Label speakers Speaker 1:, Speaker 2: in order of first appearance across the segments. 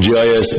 Speaker 1: GIS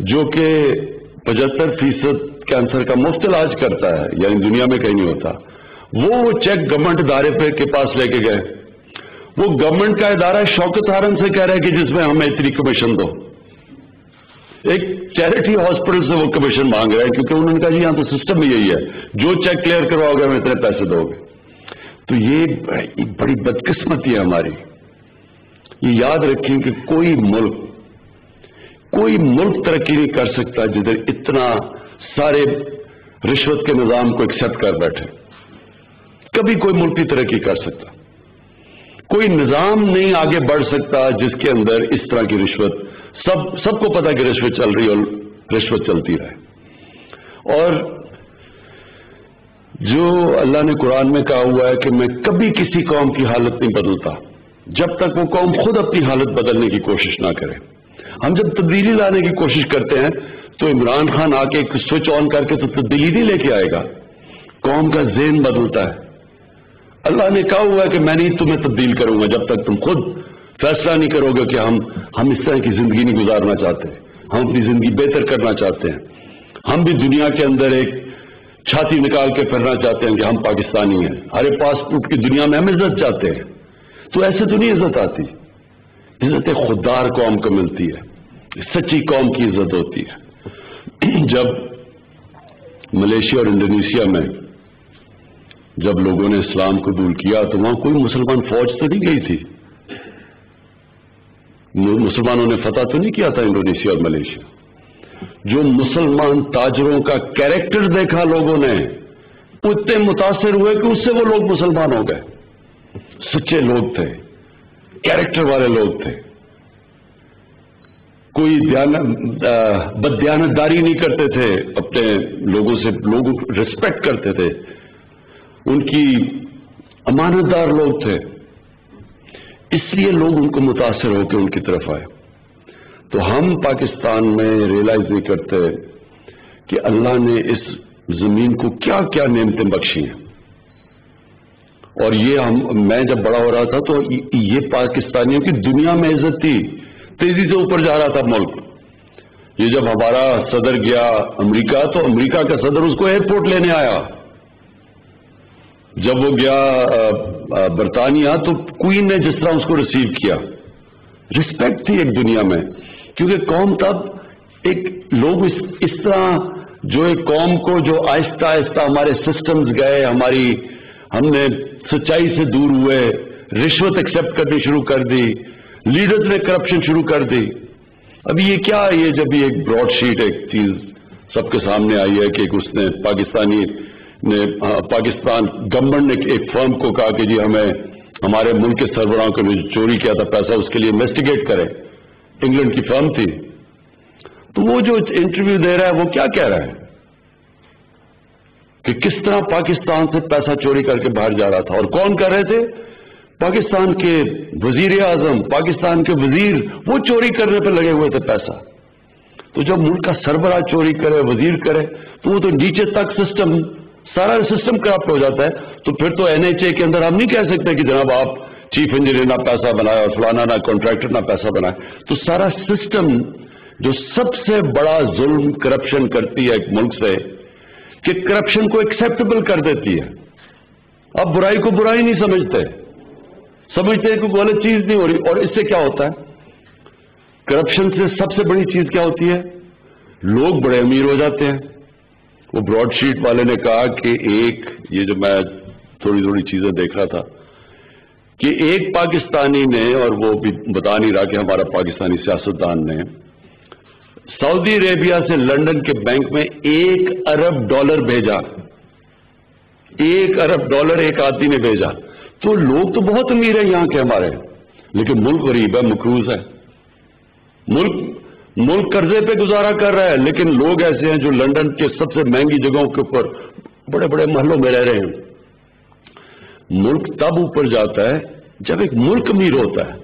Speaker 1: جو کہ 75% cancer کا مفت علاج کرتا ہے، یعنی دنیا میں کہیں نہیں ہوتا، وہ چیک گورنمنٹ ادارے کے پاس لے کے گئے. وہ گورنمنٹ کا ادارہ شوکت ہارن سے کہہ رہے ہیں کہ جس میں ہمیں اتنی کمیشن دو. ایک چیریٹی ہاسپٹل سے وہ کمیشن مانگ رہے ہیں کیونکہ انہوں نے کہا جی یہاں تو سسٹم ہی یہی ہے، جو چیک کلیئر کرواؤ گے ہمیں اتنے پیسے دو گے. تو یہ بڑی بدقسمتی ہے ہماری. یہ یاد رکھیں کہ کوئی ملک ترقی نہیں کر سکتا جدھر اتنا سارے رشوت کے نظام کو ایکسپٹ کر بیٹھے. کبھی کوئی ملک نہیں ترقی کر سکتا. کوئی نظام نہیں آگے بڑھ سکتا جس کے اندر اس طرح کی رشوت، سب کو پتا کہ رشوت چل رہی اور رشوت چلتی رہے. اور جو اللہ نے قرآن میں کہا ہوا ہے کہ میں کبھی کسی قوم کی حالت نہیں بدلتا جب تک وہ قوم خود اپنی حالت بدلنے کی کوشش نہ کرے. ہم جب تبدیلی لانے کی کوشش کرتے ہیں تو عمران خان آ کے ایک سوئچ آن کر کے تو تبدیلی نہیں لے کے آئے گا. قوم کا ذہن بدلتا ہے. اللہ نے کہا ہوا ہے کہ میں نہیں تمہیں تبدیل کروں گا جب تک تم خود فیصلہ نہیں کرو گے کہ ہم اس طرح کی زندگی نہیں گزارنا چاہتے، ہم اپنی زندگی بہتر کرنا چاہتے ہیں، ہم بھی دنیا کے اندر ایک چھاتی نکال کے پھرنا چاہتے ہیں کہ ہم پاکستانی ہیں، ہر پاسپورٹ کی دنیا میں ہم عزت چاہتے ہیں. تو ایسے تو نہیں عزت آتی. عزت خوددار قوم کو ملتی ہے، سچی قوم کی عزت ہوتی ہے. جب ملیشیا اور انڈونیشیا میں جب لوگوں نے اسلام قبول کیا تو وہاں کوئی مسلمان فوج تو نہیں گئی تھی. مسلمانوں نے فتح تو نہیں کیا تھا انڈونیشیا اور ملیشیا. جو مسلمان تاجروں کا کیریکٹر دیکھا لوگوں نے اتنے متاثر ہوئے کہ اس سے وہ لوگ مسلمان ہو گئے. سچے لوگ تھے، کیریکٹر والے لوگ تھے، کوئی بددیانتداری نہیں کرتے تھے، اپنے لوگوں سے لوگوں ریسپیکٹ کرتے تھے، ان کی امانت دار لوگ تھے. اس لیے لوگ ان کو متاثر ہو کے ان کی طرف آئے. تو ہم پاکستان میں ریئلائز نہیں کرتے کہ اللہ نے اس زمین کو کیا کیا نعمتیں بخشی ہیں. اور میں جب بڑا ہو رہا تھا تو یہ پاکستانیوں کی دنیا میں عزت تھی، تیزی سے اوپر جا رہا تھا ملک. یہ جب ہمارا صدر گیا امریکہ تو امریکہ کا صدر اس کو ایئرپورٹ لینے آیا. جب وہ گیا برطانیہ تو کوئین نے جس طرح اس کو ریسیو کیا، رسپیکٹ تھی ایک دنیا میں. کیونکہ قوم تب ایک لوگ اس طرح جو ایک قوم کو جو آہستہ آہستہ ہمارے سسٹمز گئے، ہم نے سچائی سے دور ہوئے، رشوت ایکسپٹ کرنی شروع کر دی، لیڈرز نے کرپشن شروع کر دی. اب یہ کیا ہے؟ یہ جب ایک براڈ شیٹ ایک چیز سب کے سامنے آئی ہے کہ اس نے پاکستان گورنمنٹ نے ایک فرم کو کہا کہ جی ہمیں ہمارے ملک کے سربراہوں کو چوری کیا تھا پیسہ، اس کے لیے انویسٹیگیٹ کرے. انگلینڈ کی فرم تھی. تو وہ جو انٹرویو دے رہا ہے وہ کیا کہہ رہا ہے کہ کس طرح پاکستان سے پیسہ چوری کر کے باہر جا رہا تھا. اور کون کر رہے تھے؟ پاکستان کے وزیر اعظم، پاکستان کے وزیر، وہ چوری کرنے پہ لگے ہوئے تھے پیسہ. تو جب ملک کا سربراہ چوری کرے، وزیر کرے، تو وہ تو نیچے تک سارا سسٹم کرپٹ ہو جاتا ہے. تو پھر تو NHA کے اندر ہم نہیں کہہ سکتے کہ جناب آپ چیف انجینئر نہ پیسہ بنائے اور فلانا نہ کانٹریکٹر نہ پیسہ بنائے. تو سارا سسٹم جو سب سے بڑا ظلم کرپشن کرتی ہے ایک ملک سے کہ کرپشن کو ایکسیپٹیبل کر دیتی ہے. اب برائی کو برائی نہیں سمجھتے کہ غلط چیز نہیں ہو رہی. اور اس سے کیا ہوتا ہے؟ کرپشن سے سب سے بڑی چیز کیا ہوتی ہے؟ لوگ بڑے امیر ہو جاتے ہیں. وہ براڈ شیٹ والے نے کہا کہ یہ جو میں تھوڑی چیزیں دیکھ رہا تھا کہ ایک پاکستانی نے، اور وہ بھی بتا نہیں رہا کہ ہمارا پاکستانی سیاستدان نے، سعودی عربیہ سے لندن کے بینک میں $1 ارب بھیجا. $1 ارب ایک آدمی نے بھیجا. تو لوگ تو بہت امیر ہیں یہاں کے ہمارے، لیکن ملک غریب ہے، مقروض ہے. ملک قرضے پہ گزارا کر رہا ہے، لیکن لوگ ایسے ہیں جو لندن کے سب سے مہنگی جگہوں کے اوپر بڑے بڑے محلوں میں رہ رہے ہیں. ملک تب اوپر جاتا ہے جب ایک ملک امیر ہوتا ہے.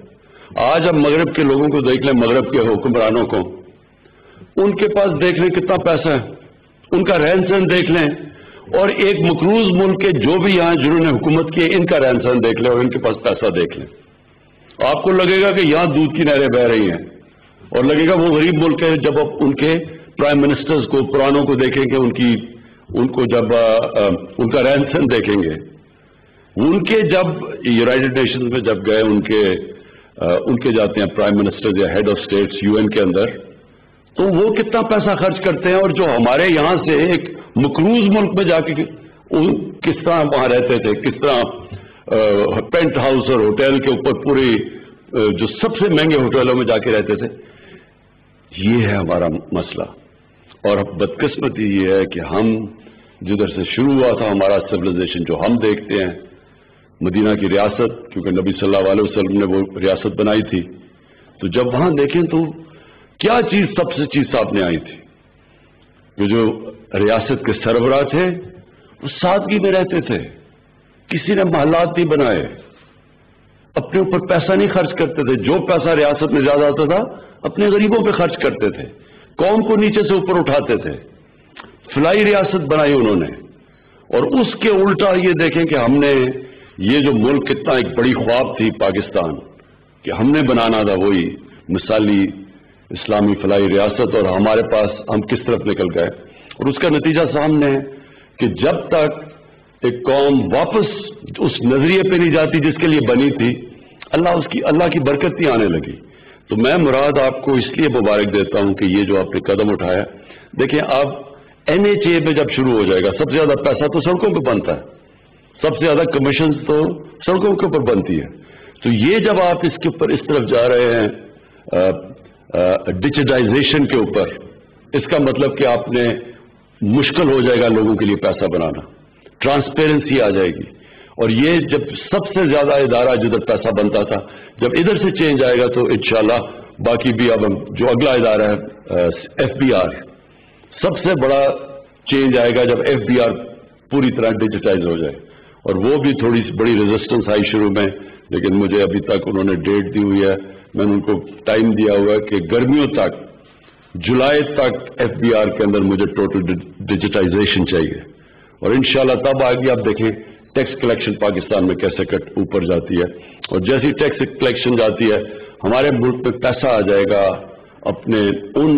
Speaker 1: آج ہم مغرب کے لوگوں کو دیکھ لیں، مغرب کے حکمرانوں کو، ان کے پاس دیکھ لیں کتنا پیسہ ہے، ان کا رہن سہن دیکھ لیں، اور ایک مقروض ملک کے جو بھی یہاں جنہوں نے حکومت کی ان کا رہن سہن دیکھ لیں اور ان کے پاس پیسہ دیکھ لیں. آپ کو لگے گا کہ یہاں دودھ کی نہریں بہ رہی ہیں، اور لگے گا وہ غریب ملک ہے جب آپ ان کے پرائم منسٹرز کو پرانوں کو دیکھیں گے، ان کو جب ان کا رہن سہن دیکھیں گے، ان کے جب یونائٹڈ نیشنز میں جب گئے ان کے جاتے ہیں پرائم منسٹر یا ہیڈ آف اسٹیٹس UN کے اندر، تو وہ کتنا پیسہ خرچ کرتے ہیں، اور جو ہمارے یہاں سے ایک مقروض ملک میں جا کے کس طرح وہاں رہتے تھے، کس طرح پینٹ ہاؤس اور ہوٹل کے اوپر پوری جو سب سے مہنگے ہوٹلوں میں جا کے رہتے تھے. یہ ہے ہمارا مسئلہ. اور بدقسمتی یہ ہے کہ ہم جدھر سے شروع ہوا تھا ہمارا سویلائزیشن، جو ہم دیکھتے ہیں مدینہ کی ریاست، کیونکہ نبی صلی اللہ علیہ وسلم نے وہ ریاست بنائی تھی، تو جب وہاں دیکھیں تو کیا سب سے چیز سامنے آئی تھی کہ جو ریاست کے سربراہ تھے وہ سادگی میں رہتے تھے، کسی نے محلات نہیں بنائے، اپنے اوپر پیسہ نہیں خرچ کرتے تھے، جو پیسہ ریاست میں زیادہ آتا تھا اپنے غریبوں پہ خرچ کرتے تھے، قوم کو نیچے سے اوپر اٹھاتے تھے. فلائی ریاست بنائی انہوں نے. اور اس کے الٹا یہ دیکھیں کہ ہم نے یہ جو ملک کتنا ایک بڑی خواب تھی پاکستان کہ ہم نے بنانا تھا وہی مثالی اسلامی فلائی ریاست، اور ہمارے پاس ہم کس طرف نکل گئے. اور اس کا نتیجہ سامنے ہے کہ جب تک ایک قوم واپس اس نظریے پہ نہیں جاتی جس کے لیے بنی تھی، اللہ کی برکت نہیں آنے لگی. تو میں مراد آپ کو اس لیے مبارک دیتا ہوں کہ یہ جو آپ نے قدم اٹھایا. دیکھیں اب NHA میں جب شروع ہو جائے گا، سب سے زیادہ پیسہ تو سڑکوں پہ بنتا ہے، سب سے زیادہ کمیشن تو سڑکوں کے اوپر بنتی ہے. تو یہ جب آپ اس کے اوپر اس طرف جا رہے ہیں ڈیجیٹائزیشن کے اوپر، اس کا مطلب کہ آپ نے مشکل ہو جائے گا لوگوں کے لیے پیسہ بنانا، ٹرانسپیرنسی آ جائے گی. اور یہ جب سب سے زیادہ ادارہ جدھر پیسہ بنتا تھا، جب ادھر سے چینج آئے گا تو انشاءاللہ باقی بھی اب جو اگلا ادارہ ہے FBR، سب سے بڑا چینج آئے گا جب FBR پوری طرح ڈیجیٹائز ہو جائے. اور وہ بھی تھوڑی سی بڑی ریزسٹنس آئی شروع میں، لیکن مجھے ابھی تک انہوں نے ڈیٹ دی ہوئی ہے، میں نے ان کو ٹائم دیا ہوا ہے کہ گرمیوں تک، جولائی تک FBR کے اندر مجھے ٹوٹل ڈیجیٹائزیشن چاہیے. اور انشاءاللہ تب آگے آپ دیکھیں ٹیکس کلیکشن پاکستان میں کیسے اوپر جاتی ہے. اور جیسی ٹیکس کلیکشن جاتی ہے ہمارے ملک میں پیسہ آ جائے گا اپنے ان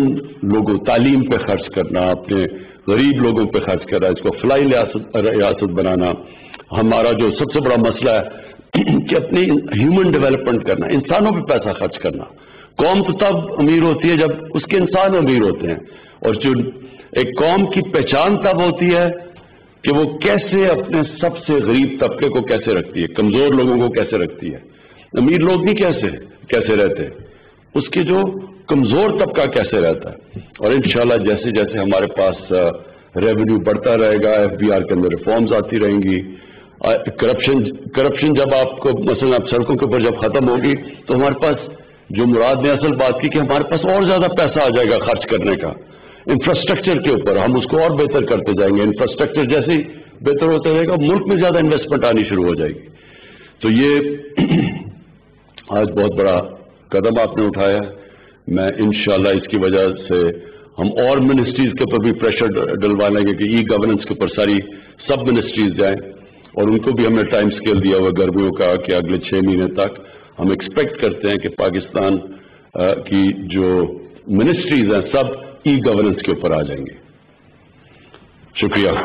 Speaker 1: لوگوں تعلیم پہ خرچ کرنا، اپنے غریب لوگوں پہ خرچ کرنا، اس کو فلائی ریاست بنانا. ہمارا جو سب سے بڑا مسئلہ ہے کہ اپنی ہیومن ڈیولپمنٹ کرنا، انسانوں پہ پیسہ خرچ کرنا. قوم تو تب امیر ہوتی ہے جب اس کے انسان امیر ہوتے ہیں. اور جو ایک قوم کی پہچان تب ہوتی ہے کہ وہ کیسے اپنے سب سے غریب طبقے کو کیسے رکھتی ہے، کمزور لوگوں کو کیسے رکھتی ہے. امیر لوگ نہیں کیسے رہتے، اس کے جو کمزور طبقہ کیسے رہتا ہے. اور انشاءاللہ جیسے جیسے ہمارے پاس ریونیو بڑھتا رہے گا، FBR کے اندر ریفارمز آتی رہیں گی. کرپشن جب آپ کو مثلا آپ سڑکوں کے اوپر جب ختم ہوگی تو ہمارے پاس جو مراد نے اصل بات کی کہ ہمارے پاس اور زیادہ پیسہ آ جائے گا خرچ کرنے کا. انفراسٹرکچر کے اوپر ہم اس کو اور بہتر کرتے جائیں گے. انفراسٹرکچر جیسے ہی بہتر ہوتا رہے گا ملک میں زیادہ انویسٹمنٹ آنی شروع ہو جائے گی. تو یہ آج بہت بڑا قدم آپ نے اٹھایا ہے. میں انشاءاللہ اس کی وجہ سے ہم اور منسٹریز کے اوپر بھی پریشر ڈلوا لیں گے کہ ای گورننس کے اوپر سب منسٹریز جائیں. اور ان کو بھی ہم نے ٹائم سکیل دیا ہوا گرمیوں کا کہ اگلے 6 مہینے تک ہم ایکسپیکٹ کرتے ہیں کہ پاکستان کی جو منسٹریز ہیں سب ای گورننس کے اوپر آ جائیں گے. شکریہ.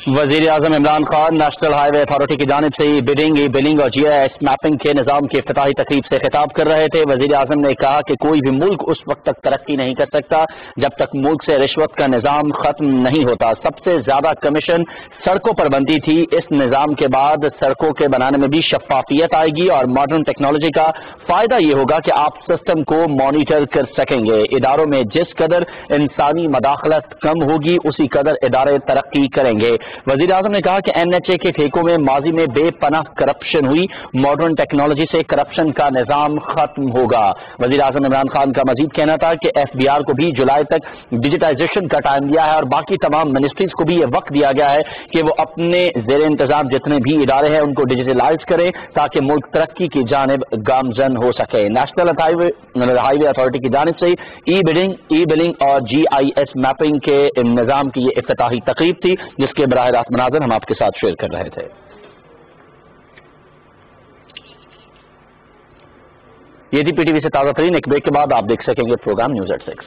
Speaker 2: وزیر اعظم عمران خان نیشنل ہائی وے اتھارٹی کی جانب سے ای بلنگ اور GIS میپنگ کے نظام کی افتتاحی تقریب سے خطاب کر رہے تھے. وزیر اعظم نے کہا کہ کوئی بھی ملک اس وقت تک ترقی نہیں کر سکتا جب تک ملک سے رشوت کا نظام ختم نہیں ہوتا. سب سے زیادہ کمیشن سڑکوں پر بنتی تھی. اس نظام کے بعد سڑکوں کے بنانے میں بھی شفافیت آئے گی اور ماڈرن ٹیکنالوجی کا فائدہ یہ ہوگا کہ آپ سسٹم کو مانیٹر کر سکیں گے. اداروں میں جس قدر انسانی مداخلت کم ہوگی اسی قدر ادارے ترقی کریں گے. وزیر اعظم نے کہا کہ NHA کے ٹھیکوں میں ماضی میں بے پناہ کرپشن ہوئی. ماڈرن ٹیکنالوجی سے کرپشن کا نظام ختم ہوگا. وزیر اعظم عمران خان کا مزید کہنا تھا کہ FBR کو بھی جولائی تک ڈیجیٹائزیشن کا ٹائم دیا ہے اور باقی تمام منسٹریز کو بھی یہ وقت دیا گیا ہے کہ وہ اپنے زیر انتظام جتنے بھی ادارے ہیں ان کو ڈیجیٹلائز کریں تاکہ ملک ترقی کی جانب گامزن ہو سکے. نیشنل ہائی وے اتھارٹی کی جانب سے ای بلنگ اور GIS میپنگ کے نظام کی یہ افتتاحی تقریب تھی جس کے براہ راست مناظر ہم آپ کے ساتھ شیئر کر رہے تھے. یہ تھی پی ٹی وی سے تازہ ترین ایک بریک کے بعد آپ دیکھ سکیں گے پروگرام نیوز ایٹ 6.